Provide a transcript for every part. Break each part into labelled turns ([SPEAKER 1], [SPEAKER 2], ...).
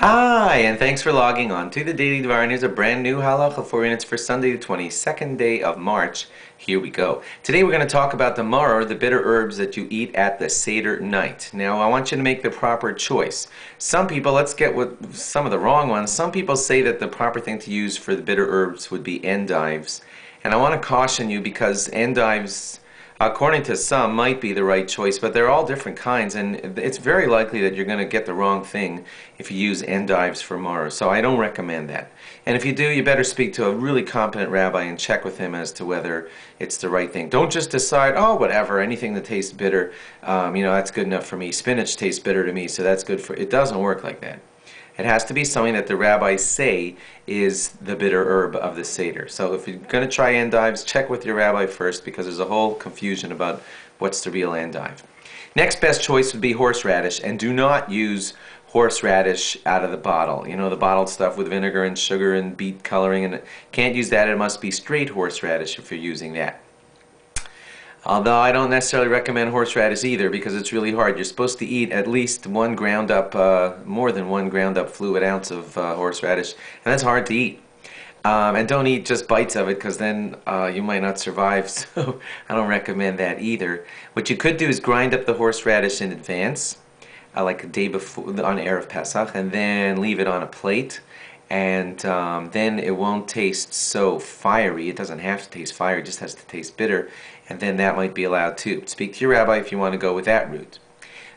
[SPEAKER 1] Hi, and thanks for logging on to the Daily Dvar. And here's a brand new Halacha for you, and it's for Sunday, the 22nd day of March. Here we go. Today we're going to talk about the mar, the bitter herbs that you eat at the Seder night. Now, I want you to make the proper choice. Some people, let's get with some of the wrong ones. Some people say that the proper thing to use for the bitter herbs would be endives. And I want to caution you because endives, according to some, might be the right choice, but they're all different kinds, and it's very likely that you're going to get the wrong thing if you use endives for mar. So I don't recommend that. And if you do, you better speak to a really competent rabbi and check with him as to whether it's the right thing. Don't just decide, oh, whatever, anything that tastes bitter, that's good enough for me. Spinach tastes bitter to me, so that's good for... It doesn't work like that. It has to be something that the rabbis say is the bitter herb of the Seder. So if you're going to try endives, check with your rabbi first because there's a whole confusion about what's the real endive. Next best choice would be horseradish, and do not use horseradish out of the bottle. You know, the bottled stuff with vinegar and sugar and beet coloring, and can't use that. It must be straight horseradish if you're using that. Although I don't necessarily recommend horseradish either because it's really hard. You're supposed to eat at least one ground up, more than one ground up fluid ounce of horseradish, and that's hard to eat. And don't eat just bites of it because then you might not survive, so I don't recommend that either. What you could do is grind up the horseradish in advance, like a day before, on Erev Pesach, and then leave it on a plate. And then it won't taste so fiery. It doesn't have to taste fiery, it just has to taste bitter, and then that might be allowed too. Speak to your rabbi if you want to go with that route.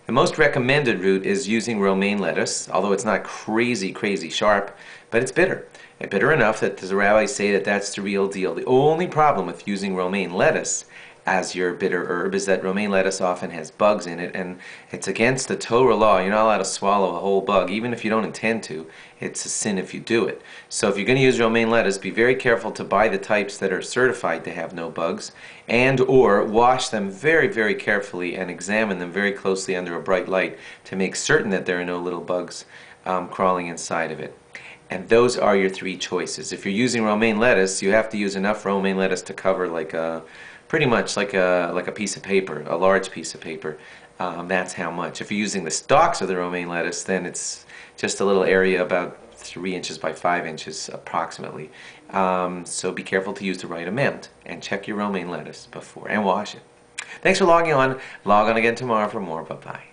[SPEAKER 1] The most recommended route is using romaine lettuce, although it's not crazy sharp, but it's bitter. And bitter enough that the rabbis say that that's the real deal. The only problem with using romaine lettuce as your bitter herb is that romaine lettuce often has bugs in it, and it's against the Torah law. You're not allowed to swallow a whole bug, even if you don't intend to. It's a sin if you do it. So if you're going to use romaine lettuce, be very careful to buy the types that are certified to have no bugs, and or wash them very carefully and examine them very closely under a bright light to make certain that there are no little bugs crawling inside of it. And those are your three choices. If you're using romaine lettuce, you have to use enough romaine lettuce to cover pretty much like a piece of paper, a large piece of paper. That's how much. If you're using the stalks of the romaine lettuce, then it's just a little area about 3 inches by 5 inches approximately. So be careful to use the right amount and check your romaine lettuce before and wash it. Thanks for logging on. Log on again tomorrow for more. Bye-bye.